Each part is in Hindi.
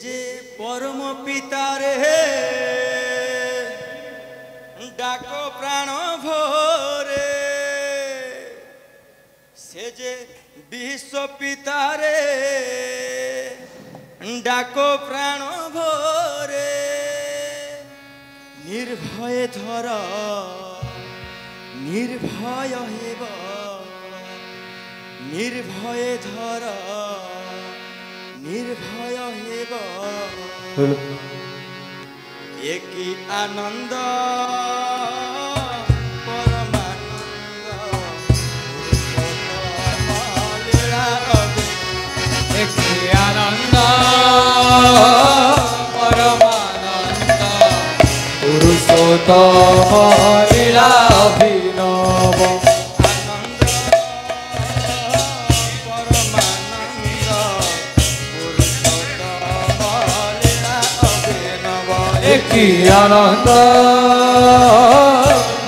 যে পরম পিতারে হে ডাকো প্রাণ ভরে, সে যে বিশ্ব পিতারে ডাকো প্রাণ ভরে, নির্ভয়ে ধর নির্ভয় হেব, নির্ভয়ে ধর নির্ভয় হেব। একই আনন্দ পরমানন্দ একই আনন্দ পরমানন্দ পুরুষোত্তম লীলা অভিনব। একই আনন্দ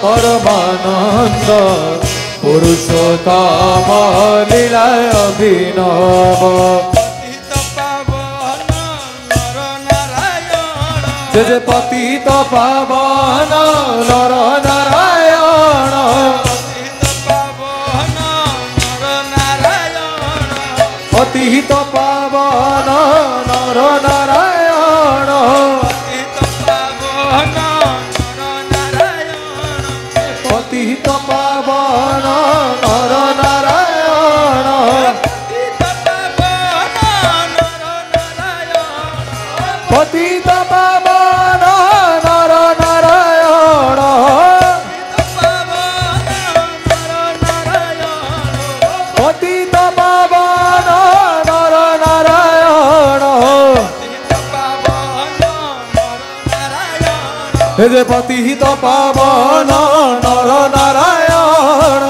পরমানন্দ পুরুষোত্তম লীলা অভিনব। যে পতিত পাবন নর নারায়ণ, পতিত পাবন নর নারায়ণ, পতিত পাবন নর নারায়ণ, পতিত পাবন নর নারায়ণ, পতিত পাবন নর নারায়ণ, হে যে পতিত পাবন নর নারায়ণ,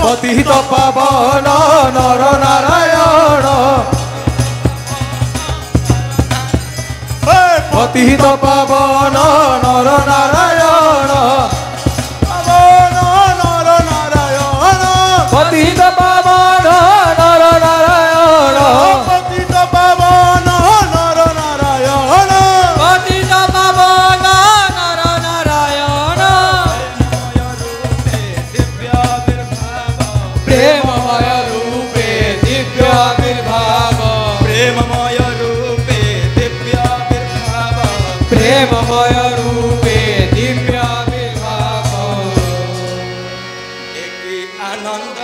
পতিত পাবন নর নারায়ণ, পতিত পাবন নর নারায়ণ, পাবন নর নারায়ণ, পতিত পাবন নর নারায়ণ, পতিত পাবন নর নারায়ণ, পতিত পাবন নর নারায়ণ, প্রেমময় রূপে দিব্য আবির্ভাব, প্রেমময় রূপে দিব্য আবির্ভাব, প্রেমময় রূপে দিব্য আবির্ভাব। একই আনন্দ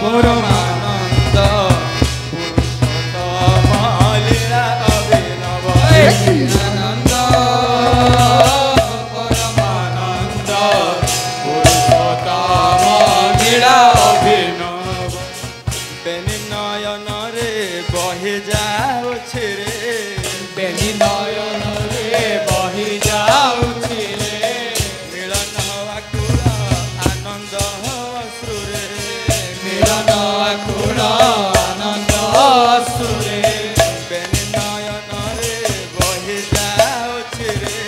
পরমানন্দ পুরুষোত্তম লীলা অভিনব। একই আনন্দ পরমানন্দ পুরুষোত্তম লীলা অভিনব। বেনি নয়নরে বহে যাଉଛି রে, বেনি নয়ন রে বহি যাଉଛି রে, মিলন আকুল আনন্দ অশ্রুরে, মিলন আকুল আনন্দ অশ্রুরে, বেনি নয়নরে বহে যাଉଛି রে,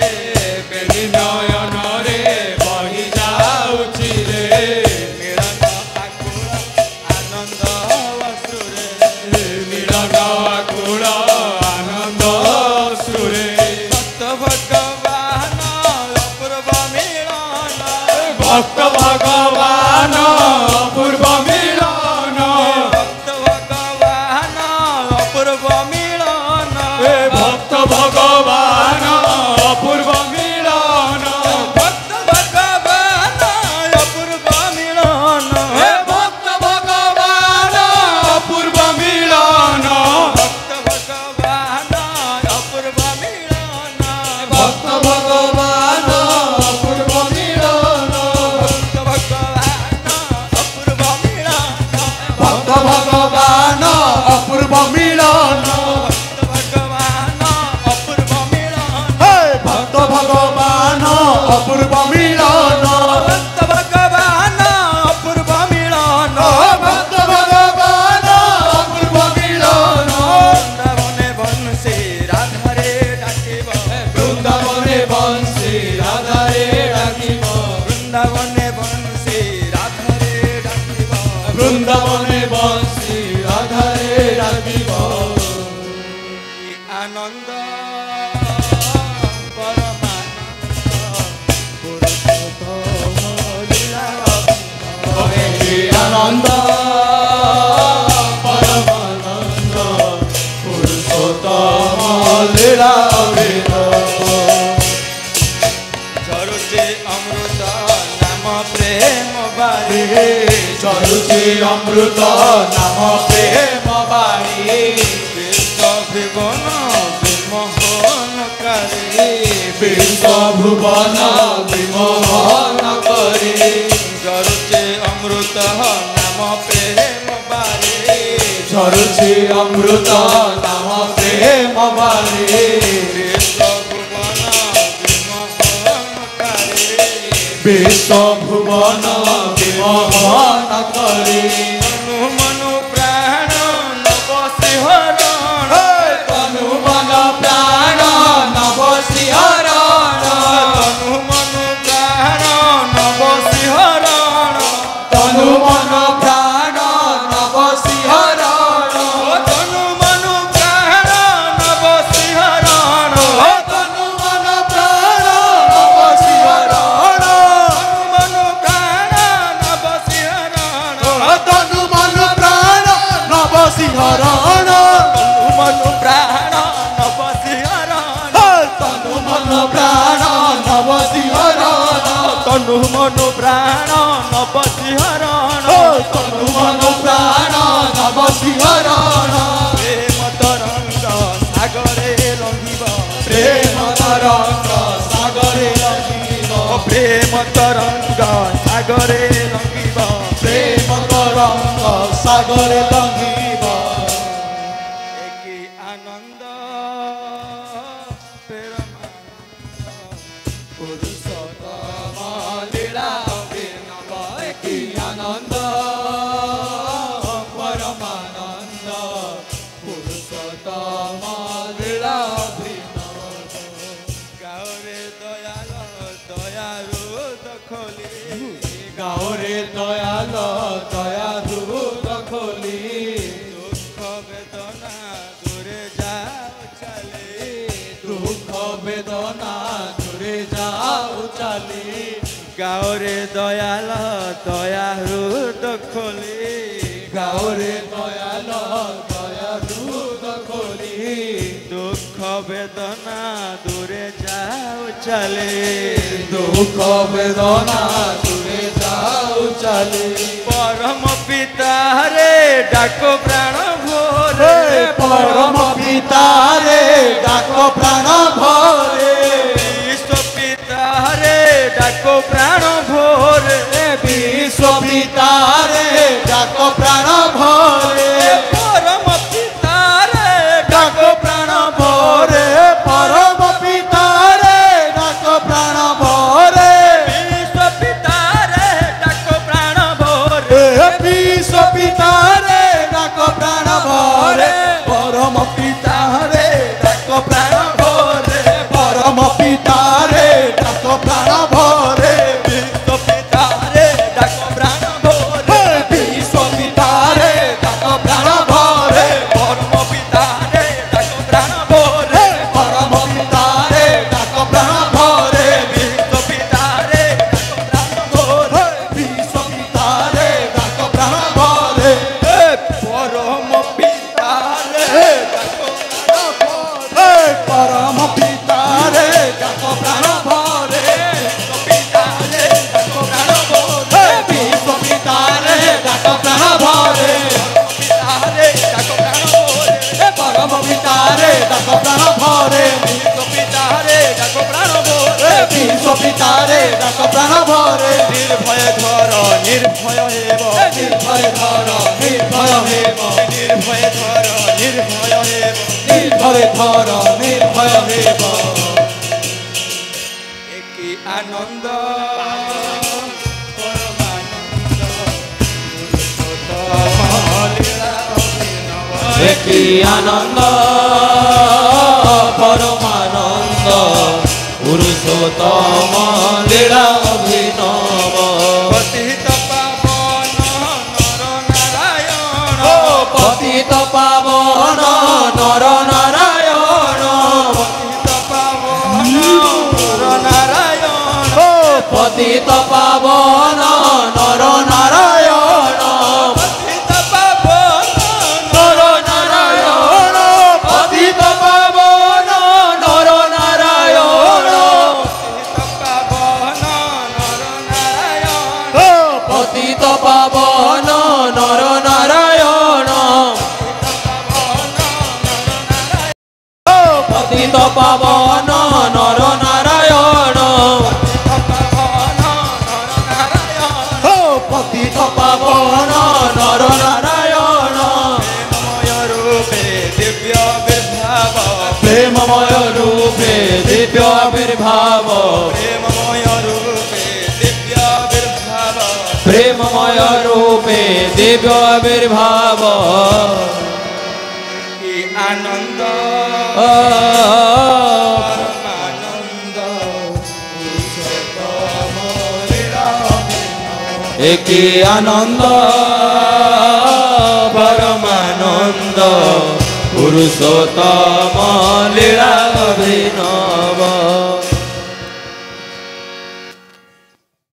বেনি নয়ন রে বহি যাଉଛି রে, মিলন আকুল আনন্দ অশ্রুরে, মিলন আকুল আনন্দ অশ্রুরে। ভক্ত ভগবান অপূর্ব মিলন, ভক্ত ভগবান অপূর্ব মিলন, ভক্ত ভগবান অপূর্ব মিলন, ভক্ত ভগবান অপূর্ব মিলন, ভক্ত ভগবান অপূর্ব মিলন, ভক্ত ভগবান অপূর্ব মিলন, ভক্ত ভগবান অপূর্ব মিলন, ভক্ত ভগবান অপূর্ব মিলন, ভক্ত ভগবান অপূর্ব মিলন, ভক্ত ভগবান অপূর্ব মিলন, ভক্ত ভগবান অপূর্ব মিলন, ভক্ত ভগবান অপূর্ব মিলন, বৃন্দাবনে বংশী রাধারে ডাকিব, বৃন্দাবনে বংশী রাধারে ডাকিব, বৃন্দাবনে বংশী রাধারে ডাকিব, বৃন্দাবনে বংশী आनंद परमानंद पुरुषोत्तम लीला झरुचे अमृत नाम प्रेम बारी झरुचे अमृत नाम प्रेम बारी विश्व विगुण विमोहनकारी विश्व भुवन विमोहन करी झरुचे अमृत नाम प्रेम बारी झरुचे अमृत नाम प्रेम बारी विश्व भुवन विमोहनकारी विश्व भुवन विमोहन करी तनु मनु प्राण नव सिंहरण तनु मन प्राण नव सिंहरण तनु मनु प्राण नव सिंहरण तनु मन प्राण नव सिंहरण तनु मनु प्राण नव सिंहरण तनु मन प्राण नव सिंहरण मनु प्राण नव सिंहरण तनु मन प्राण नव सिंहरण मनु प्राण नव सिंहरण तनु मन प्राण नव सिंहरण तनु मनु प्राण नव सिंहरण तनु मन प्राण नव सिंहरण प्रेम तरंग सागरे लंघिब प्रेम तरंग सागरे लंघिब प्रेम तरंग सागरे लंघिब प्रेम तरंग सागरे लंघिब एकी आनंद पुरुषोत्तम लीला अभिनव की आनंद परमानंद पुरुषोत्तम लीला अभिनव गाओरे दयाल दयारु दखली गाओरे दयाल दयालु दखली दुख वेदना दूरे जाओ चले दुख वेदना दूरे जाऊ चली गाओरे दयाल दयारु दखली गाओरे दयाल दयालु दखली दुख वेदना दूरे जाओ चले दुख वेदना दूरे जाऊ चली परम पिता रे डाको प्राण भोरे परम पिता रे डाक प्राण भरे विश्व पिता रे डाको प्राण भोरे विश्व पिता रे डाक प्राण भरे परम पिता रे डाक प्राण भरे परम पिता रे डाक प्राण भरे विश्व पिता रे डाको प्राण भोरे विश्व पिता रे डाक प्राण भरे परम पिता रे डाक प्राण भरे परम पिता रे डाक प्राण भरे विश्व पिता रे डाको प्राण भोरे विश्व पिता रे डाक प्राण भरे परम पिता रे डाको प्राण भोरे परम पिता रे डाक प्राण भरे विश्व पिता रे डाको प्राण भोरे विश्व पिता रे डाक प्राण भरे परम पिता रे डाको परम पिता रे डाक प्राण भरे पिता रे डाको प्राण भोरे विश्व पिता रे डाक प्राण भरे पिता रे डाको प्राण भोरे परम पिता रे डाक प्राण भरे विश्व पिता रे डाको प्राण भोरे विश्व पिता रे डाक प्राण भरे निर्भय धर निर्भय हेब निर्भय धर निर्भय हेब निर्भय धर निर्भय हेब निर्भय धर निर्भय हेब एकी आनंद परमानंद पुरुषोत्तम लीला अभिनव की आनंद परमानंद पुरुषोत्तम लीला अभिनव पतित पावन नर नारायण पतित पावन नर नारायण पावन नर नारायण हो पतित पावन नर नारायण प्रेममय रूपे दिव्य आविर्भाव प्रेममय रूपे दिव्य आविर्भाव प्रेममय रूपे दिव्य आविर्भाव कि आनंद परमानंद पुरुषोत्तम लीला एक आनंद परमानंद पुरुषोत्तम लीला अभिनव